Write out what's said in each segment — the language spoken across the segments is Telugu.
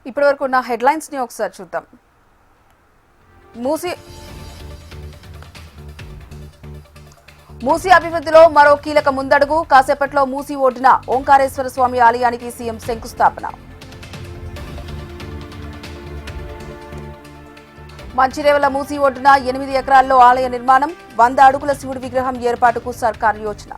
ఇప్పటివరకు ఉన్న హెడ్లైన్స్ ని ఒకసారి చూద్దాం. మూసీ అభివృద్ధిలో మరో కీలక ముందడుగు. కాసేపట్లో మూసీ ఒడ్డున ఓంకారేశ్వర స్వామి ఆలయానికి సీఎం శంకుస్థాపన. మంచిరేవల మూసీ ఒడ్డున 8 ఎకరాల్లో ఆలయ నిర్మాణం. 100 అడుగుల శివుడి విగ్రహం ఏర్పాటుకు సర్కార్ యోచన.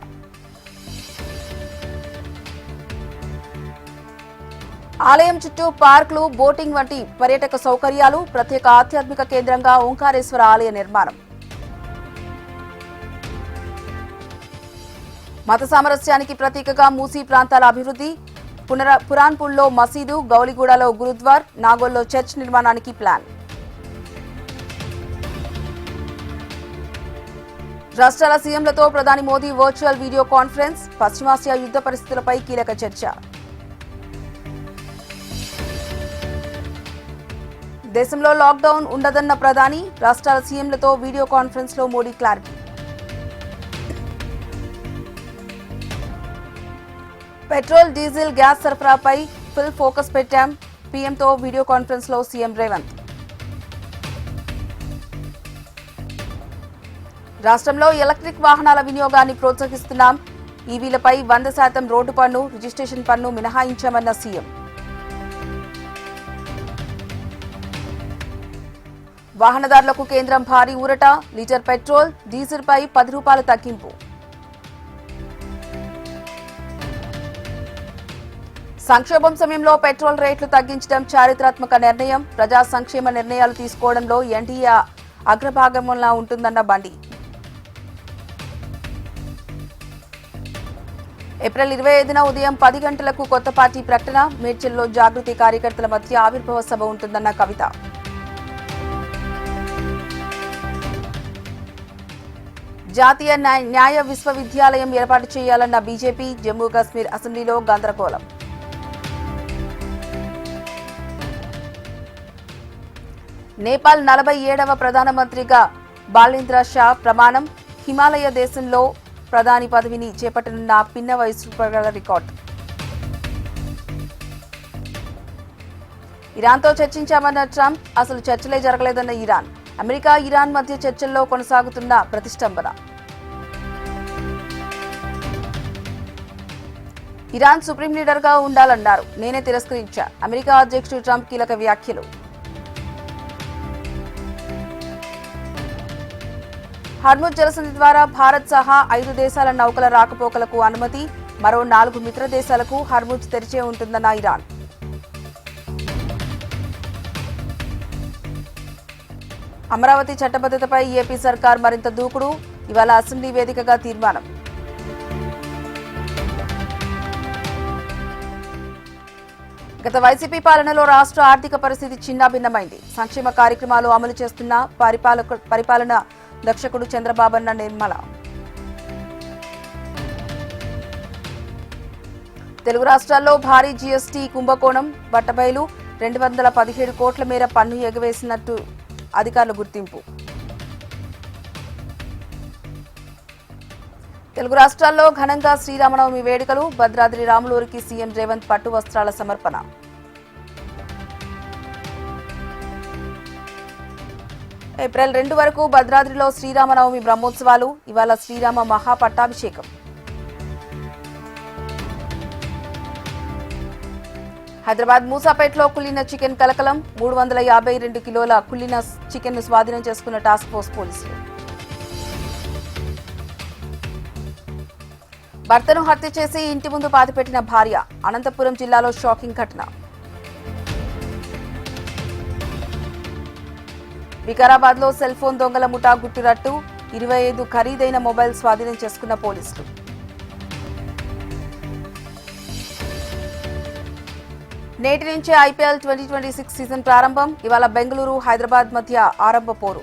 ఆలయం చుట్టూ పార్కులు, బోటింగ్ వంటి పర్యాటక సౌకర్యాలు. ప్రత్యేక ఆధ్యాత్మిక కేంద్రంగా ఓంకారేశ్వర ఆలయ నిర్మాణం. మత సామరస్యానికి ప్రతీకగా మూసీ ప్రాంతాల అభివృద్ధి. పురాన్పూర్లో మసీదు, గౌలిగూడలో గురుద్వార్, నాగోల్లో చర్చ్ నిర్మాణానికి ప్లాన్. రాష్ట్రాల సీఎంలతో ప్రధాని మోదీ వర్చువల్ వీడియో కాన్ఫరెన్స్. పశ్చిమాసియా యుద్ధ పరిస్థితులపై కీలక చర్చ. దేశంలో లాక్డౌన్ ఉండదన్న ప్రధాని. రాష్ట్రాల సీఎంలతో వీడియో కాన్ఫరెన్స్ లో Modi clarity. Petrol, diesel, gas సరఫరాపై ఫుల్ ఫోకస్ పెట్టాం. పీఎంతో వీడియో కాన్ఫరెన్స్ లో సీఎం రేవంత్. రాష్ట్రంలో ఎలక్ట్రిక్ వాహనాల వినియోగాన్ని ప్రోత్సహిస్తున్నాం. ఈవీలపై 100% రోడ్డు పన్ను, రిజిస్ట్రేషన్ పన్ను మినహాయించామన్న సీఎం. వాహనదారులకు కేంద్రం భారీ ఊరట. లీటర్ పెట్రోల్, డీజిల్పై 10 రూపాయల తగ్గింపు. సంక్షోభం సమయంలో పెట్రోల్ రేట్లు తగ్గించడం చారిత్రాత్మక నిర్ణయం. ప్రజా సంక్షేమ నిర్ణయాలు తీసుకోవడంలో ఎన్డీఏ అగ్రభాగంలో ఉంటుందన్న బండి. ఏప్రిల్ 25న ఉదయం 10 గంటలకు కొత్త పార్టీ ప్రకటన. మేడ్చల్లో జాగృతి కార్యకర్తల మధ్య ఆవిర్భావ సభ ఉంటుందన్న కవిత. జాతీయ న్యాయ విశ్వవిద్యాలయం ఏర్పాటు చేయాలన్న బీజేపీ. జమ్మూ కాశ్మీర్ అసెంబ్లీలో గందరగోళం. నేపాల్ 47వ ప్రధానమంత్రిగా బాలేంద్ర షా ప్రమాణం. హిమాలయ దేశంలో ప్రధాని పదవిని చేపట్టనున్న పిన్న వయసు రికార్డు. ఇరాన్తో చర్చించామన్న ట్రంప్. అసలు చర్చలే జరగలేదన్న ఇరాన్. అమెరికా, ఇరాన్ మధ్య చర్చల్లో కొనసాగుతున్న ప్రతిష్టంభన. ఇరాన్ సుప్రీం లీడర్గా ఉండాలన్నారు. నేనే తిరస్కరించా. అమెరికా అధ్యక్షుడు ట్రంప్ కీలక వ్యాఖ్యలు. హర్ముజ్ జలసంధి ద్వారా భారత్ సహా 5 దేశాల నౌకల రాకపోకలకు అనుమతి. మరో 4 మిత్ర దేశాలకు హర్ముజ్ తెరిచే ఉంటుందన్న ఇరాన్. అమరావతి చట్టబద్ధతపై ఏపీ సర్కార్ మరింత దూకుడు. ఇవాళ అసెంబ్లీ వేదికగా తీర్మానం. గత వైసీపీ పాలనలో రాష్ట్ర ఆర్థిక పరిస్థితి చిన్నాభిన్నమైంది. సంక్షేమ కార్యక్రమాలు అమలు చేస్తున్న పరిపాలన దక్షకుడు చంద్రబాబన్న నిర్మల. తెలుగు రాష్ట్రాల్లో భారీ జీఎస్టీ కుంభకోణం బట్టబయలు. 217 కోట్ల మేర పన్ను ఎగవేసినట్టు అధికారుల గుర్తింపు. తెలుగు రాష్ట్రాల్లో ఘనంగా శ్రీరామనవమి వేడుకలు. భద్రాద్రి రాములూరికి సీఎం రేవంత్ పట్టు వస్త్రాల సమర్పణ. ఏప్రిల్ 2 వరకు భద్రాద్రిలో శ్రీరామనవమి బ్రహ్మోత్సవాలు. ఇవాళ శ్రీరామ మహాపట్టాభిషేకం. హైదరాబాద్ మూసాపేటలో కుళ్లిన చికెన్ కలకలం. 352 కిలోల కుళ్లిన చికెన్ ను స్వాధీనం చేసుకున్న టాస్క్ ఫోర్స్ పోలీసులు. భర్తను హత్య చేసి ఇంటి ముందు పాతిపెట్టిన భార్య. అనంతపురం జిల్లాలో షాకింగ్ ఘటన. వికారాబాద్ లో సెల్ ఫోన్ దొంగల ముఠా గుట్టురట్టు. 25 ఖరీదైన మొబైల్ స్వాధీనం చేసుకున్న పోలీసులు. నేటి నుంచే ఐపీఎల్ 2026 సీజన్ ప్రారంభం. ఇవాళ బెంగళూరు, హైదరాబాద్ మధ్య ఆరంభ పోరు.